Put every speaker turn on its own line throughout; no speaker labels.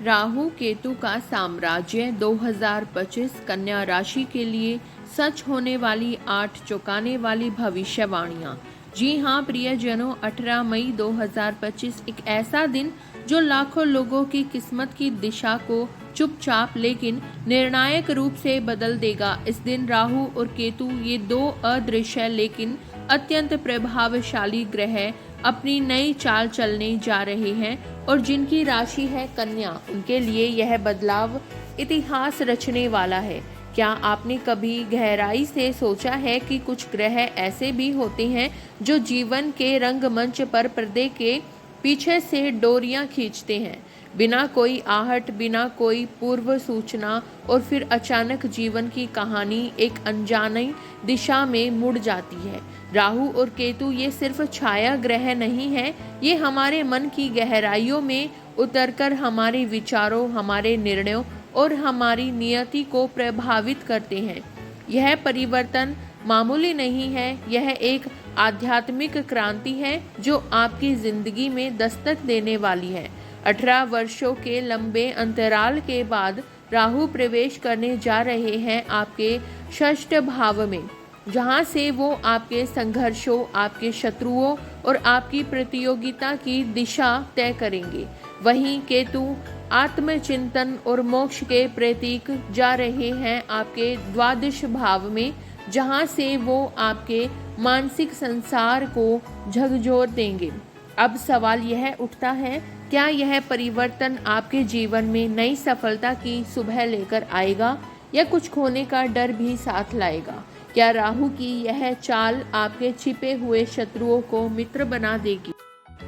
राहु केतु का साम्राज्य 2025 कन्या राशि के लिए सच होने वाली 8 चौंकाने वाली भविष्यवाणियां। जी हाँ प्रियजनों, 18 मई 2025 एक ऐसा दिन जो लाखों लोगों की किस्मत की दिशा को चुपचाप लेकिन निर्णायक रूप से बदल देगा। इस दिन राहु और केतु, ये दो अदृश्य लेकिन अत्यंत प्रभावशाली ग्रह अपनी नई चाल चलने जा रहे हैं और जिनकी राशि है कन्या, उनके लिए यह बदलाव इतिहास रचने वाला है। क्या आपने कभी गहराई से सोचा है कि कुछ ग्रह ऐसे भी होते हैं जो जीवन के रंगमंच पर पर्दे के पीछे से डोरियां खींचते हैं, बिना कोई आहट, बिना कोई पूर्व सूचना, और फिर अचानक जीवन की कहानी एक अनजानी दिशा में मुड़ जाती है। राहु और केतु ये सिर्फ छाया ग्रह नहीं है, ये हमारे मन की गहराइयों में उतरकर हमारे विचारों, हमारे निर्णयों और हमारी नियति को प्रभावित करते हैं। यह परिवर्तन मामूली नहीं है, यह एक आध्यात्मिक क्रांति है जो आपकी जिंदगी में दस्तक देने वाली है। 18 वर्षों के लंबे अंतराल के बाद राहु प्रवेश करने जा रहे हैं आपके षष्ठ भाव में, जहां से वो आपके संघर्षों, आपके शत्रुओं और आपकी प्रतियोगिता की दिशा तय करेंगे। वहीं केतु आत्मचिंतन और मोक्ष के प्रतीक जा रहे हैं आपके द्वादश भाव में, जहां से वो आपके मानसिक संसार को झकझोर देंगे। अब सवाल यह उठता है, क्या यह परिवर्तन आपके जीवन में नई सफलता की सुबह लेकर आएगा या कुछ खोने का डर भी साथ लाएगा? क्या राहु की यह चाल आपके छिपे हुए शत्रुओं को मित्र बना देगी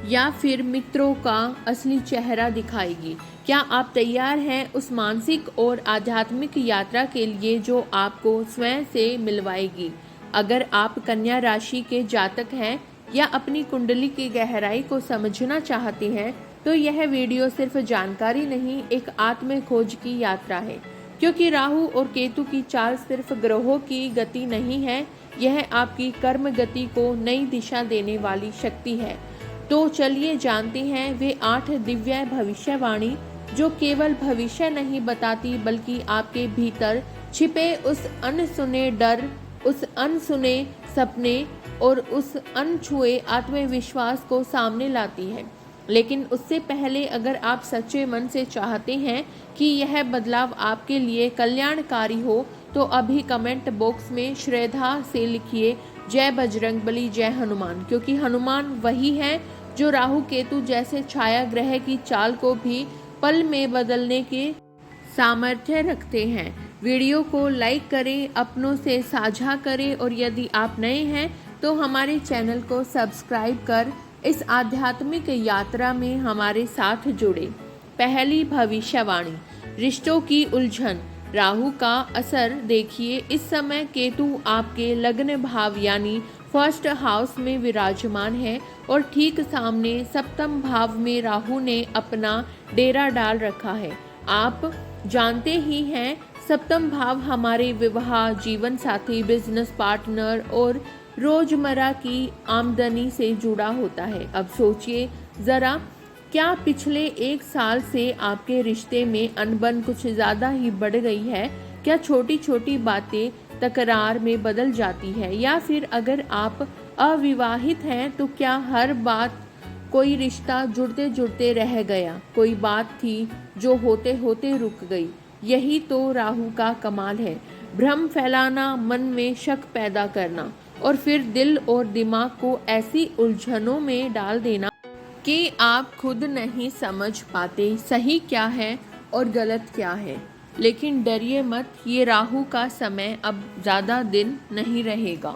या फिर मित्रों का असली चेहरा दिखाएगी? क्या आप तैयार हैं उस मानसिक और आध्यात्मिक यात्रा के लिए जो आपको स्वयं से मिलवाएगी? अगर आप कन्या राशि के जातक हैं या अपनी कुंडली की गहराई को समझना चाहते हैं, तो यह वीडियो सिर्फ जानकारी नहीं, एक आत्म खोज की यात्रा है। क्योंकि राहु और केतु की चाल सिर्फ ग्रहों की गति नहीं है, यह आपकी कर्म गति को नई दिशा देने वाली शक्ति है। तो चलिए जानते हैं वे 8 दिव्य भविष्यवाणी जो केवल भविष्य नहीं बताती, बल्कि आपके भीतर छिपे उस अनसुने डर, उस अनसुने सपने और उस अनछुए आत्मविश्वास को सामने लाती है। लेकिन उससे पहले अगर आप सच्चे मन से चाहते हैं कि यह बदलाव आपके लिए कल्याणकारी हो, तो अभी कमेंट बॉक्स में श्रद्धा से लिखिए जय बजरंगबली, जय हनुमान, क्योंकि हनुमान वही है जो राहु केतु जैसे छाया ग्रह की चाल को भी पल में बदलने के सामर्थ्य रखते हैं। वीडियो को लाइक करें, अपनों से साझा करें और यदि आप नए हैं तो हमारे चैनल को सब्सक्राइब कर इस आध्यात्मिक यात्रा में हमारे साथ जुड़े। पहली भविष्यवाणी, रिश्तों की उलझन। राहु का असर देखिए, इस समय केतु आपके लग्न भाव यानी फर्स्ट हाउस में विराजमान है और ठीक सामने सप्तम भाव में राहु ने अपना डेरा डाल रखा है। आप जानते ही हैं, सप्तम भाव हमारे विवाह, जीवन साथी, बिजनेस पार्टनर और रोजमर्रा की आमदनी से जुड़ा होता है। अब सोचिए जरा, क्या पिछले 1 साल से आपके रिश्ते में अनबन कुछ ज़्यादा ही बढ़ गई है? क्या छोटी छोटी बातें तकरार में बदल जाती है? या फिर अगर आप अविवाहित हैं तो क्या हर बात कोई रिश्ता जुड़ते जुड़ते रह गया? कोई बात थी जो होते होते रुक गई? यही तो राहु का कमाल है, भ्रम फैलाना, मन में शक पैदा करना और फिर दिल और दिमाग को ऐसी उलझनों में डाल देना कि आप खुद नहीं समझ पाते सही क्या है और गलत क्या है। लेकिन डरिए मत, ये राहु का समय अब ज़्यादा दिन नहीं रहेगा।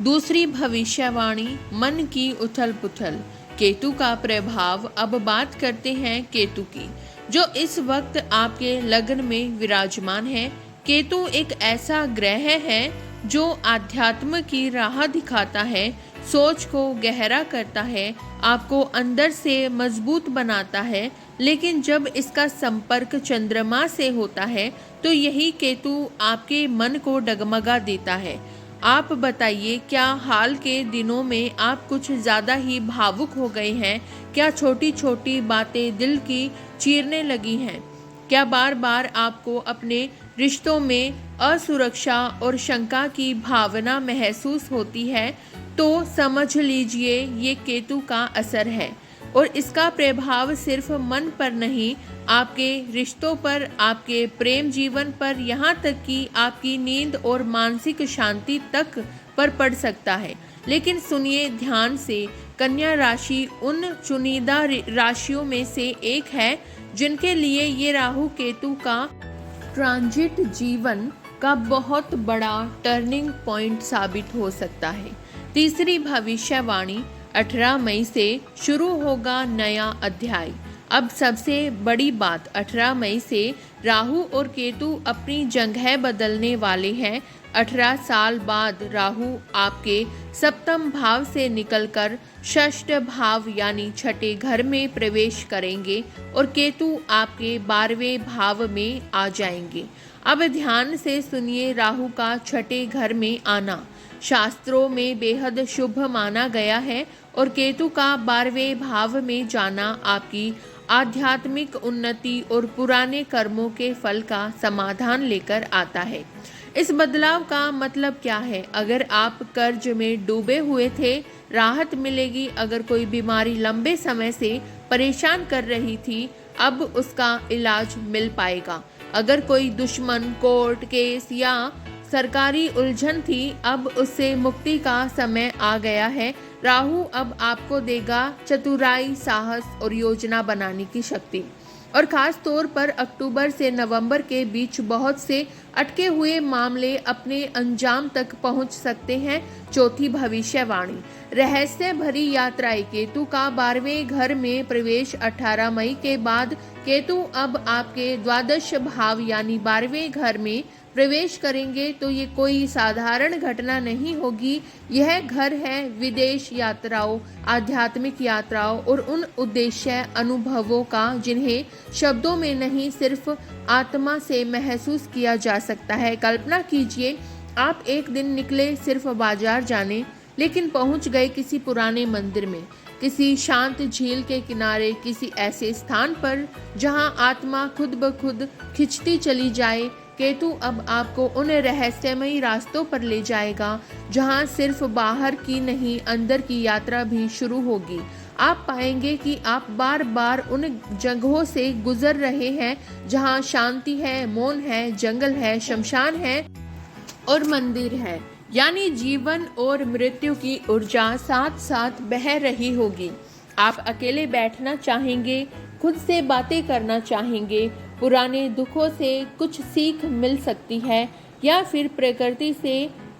दूसरी भविष्यवाणी, मन की उथल पुथल, केतु का प्रभाव। अब बात करते हैं केतु की, जो इस वक्त आपके लग्न में विराजमान है। केतु एक ऐसा ग्रह है जो आध्यात्म की राह दिखाता है, सोच को गहरा करता है, आपको अंदर से मजबूत बनाता है। लेकिन जब इसका संपर्क चंद्रमा से होता है तो यही केतु आपके मन को डगमगा देता है। आप बताइए, क्या हाल के दिनों में आप कुछ ज़्यादा ही भावुक हो गए हैं? क्या छोटी छोटी बातें दिल की चीरने लगी हैं? क्या बार बार आपको अपने रिश्तों में असुरक्षा और शंका की भावना महसूस होती है? तो समझ लीजिए ये केतु का असर है और इसका प्रभाव सिर्फ मन पर नहीं, आपके रिश्तों पर, आपके प्रेम जीवन पर, यहाँ तक कि आपकी नींद और मानसिक शांति तक पर पड़ सकता है। लेकिन सुनिए ध्यान से, कन्या राशि उन चुनिंदा राशियों में से एक है जिनके लिए ये राहु केतु का ट्रांजिट जीवन का बहुत बड़ा टर्निंग पॉइंट साबित हो सकता है। तीसरी भविष्यवाणी, 18 मई से शुरू होगा नया अध्याय। अब सबसे बड़ी बात, 18 मई से राहु और केतु अपनी जगह बदलने वाले हैं। 18 साल बाद राहु आपके सप्तम भाव से निकलकर षष्ठ भाव यानी छठे घर में प्रवेश करेंगे और केतु आपके 12वें भाव में आ जाएंगे। अब ध्यान से सुनिए, राहु का छठे घर में आना शास्त्रों में बेहद शुभ माना गया है और केतु का 12वें भाव में जाना आपकी आध्यात्मिक उन्नति और पुराने कर्मों के फल का समाधान लेकर आता है। इस बदलाव का मतलब क्या है? अगर आप कर्ज में डूबे हुए थे, राहत मिलेगी। अगर कोई बीमारी लंबे समय से परेशान कर रही थी, अब उसका इलाज मिल पाएगा। अगर कोई दुश्मन, कोर्ट केस या सरकारी उलझन थी, अब उससे मुक्ति का समय आ गया है। राहु अब आपको देगा चतुराई, साहस और योजना बनाने की शक्ति। और खास तौर पर अक्टूबर से नवंबर के बीच बहुत से अटके हुए मामले अपने अंजाम तक पहुंच सकते हैं। चौथी भविष्यवाणी, रहस्य भरी यात्राएं। केतु का 12वें घर में प्रवेश 18 मई के बाद केतु अब आपके द्वादश भाव यानी 12वें घर में प्रवेश करेंगे। तो ये कोई साधारण घटना नहीं होगी। यह घर है विदेश यात्राओं, आध्यात्मिक यात्राओं और उन उद्देश्य अनुभवों का जिन्हें शब्दों में नहीं, सिर्फ आत्मा से महसूस किया जा सकता है। कल्पना कीजिए, आप एक दिन निकले सिर्फ बाजार जाने, लेकिन पहुंच गए किसी पुराने मंदिर में, किसी शांत झील के किनारे, किसी ऐसे स्थान पर जहां आत्मा खुद ब खुद खिंचती चली जाए। केतु अब आपको उन रहस्यमयी रास्तों पर ले जाएगा जहां सिर्फ बाहर की नहीं, अंदर की यात्रा भी शुरू होगी। आप पाएंगे कि आप बार बार उन जगहों से गुजर रहे हैं जहां शांति है, मौन है, जंगल है, शमशान है और मंदिर है। यानी जीवन और मृत्यु की ऊर्जा साथ साथ बह रही होगी। आप अकेले बैठना चाहेंगे, खुद से बातें करना चाहेंगे, पुराने दुखों से कुछ सीख मिल सकती है या फिर प्रकृति से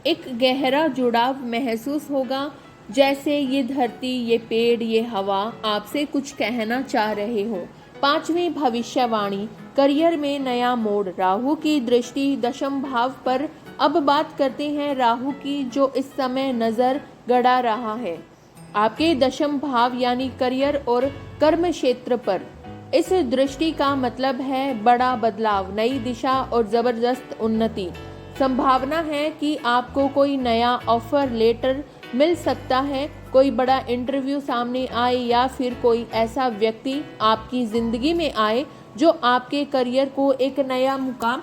एक गहरा जुड़ाव महसूस होगा, जैसे ये धरती, ये पेड़, ये हवा आपसे कुछ कहना चाह रहे हो। पांचवी भविष्यवाणी, करियर में नया मोड़। राहु की दृष्टि दशम भाव पर। अब बात करते हैं राहु की, जो इस समय नजर गड़ा रहा है आपके दशम भाव यानी करियर और कर्म क्षेत्र पर। इस दृष्टि का मतलब है बड़ा बदलाव, नई दिशा और जबरदस्त उन्नति। संभावना है कि आपको कोई नया ऑफर लेटर मिल सकता है, कोई बड़ा इंटरव्यू सामने आए या फिर कोई ऐसा व्यक्ति आपकी जिंदगी में आए जो आपके करियर को एक नया मुकाम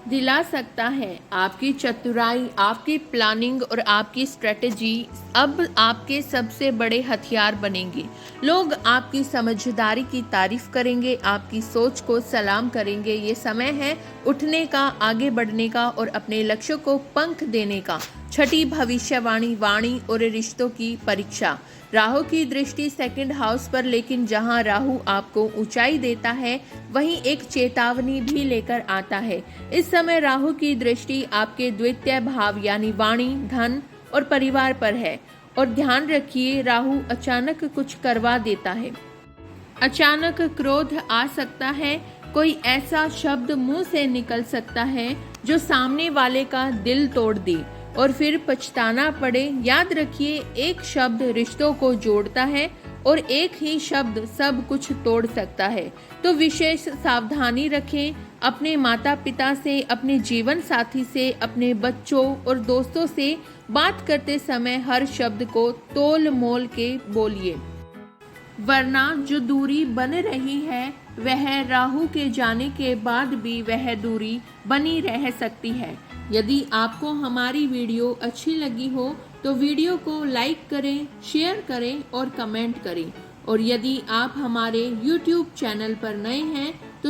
दिला सकता है। आपकी चतुराई, आपकी प्लानिंग और आपकी स्ट्रेटजी अब आपके सबसे बड़े हथियार बनेंगे। लोग आपकी समझदारी की तारीफ करेंगे, आपकी सोच को सलाम करेंगे। ये समय है उठने का, आगे बढ़ने का और अपने लक्ष्यों को पंख देने का। छठी भविष्यवाणी, वाणी और रिश्तों की परीक्षा। राहु की दृष्टि सेकंड हाउस पर, लेकिन जहां राहु आपको ऊंचाई देता है वहीं एक चेतावनी भी लेकर आता है। इस समय राहु की दृष्टि आपके द्वितीय भाव यानी वाणी, धन और परिवार पर है। और ध्यान रखिए, राहु अचानक कुछ करवा देता है। अचानक क्रोध आ सकता है, कोई ऐसा शब्द मुंह से निकल सकता है जो सामने वाले का दिल तोड़ दे और फिर पछताना पड़े। याद रखिए, एक शब्द रिश्तों को जोड़ता है और एक ही शब्द सब कुछ तोड़ सकता है। तो विशेष सावधानी रखें। अपने माता पिता से, अपने जीवन साथी से, अपने बच्चों और दोस्तों से बात करते समय हर शब्द को तोल मोल के बोलिए, वरना जो दूरी बन रही है वह राहु के जाने के बाद भी वह दूरी बनी रह सकती है। यदि आपको हमारी वीडियो अच्छी लगी हो तो वीडियो को लाइक करें, शेयर करें और कमेंट करें। और यदि आप हमारे YouTube चैनल पर नए हैं तो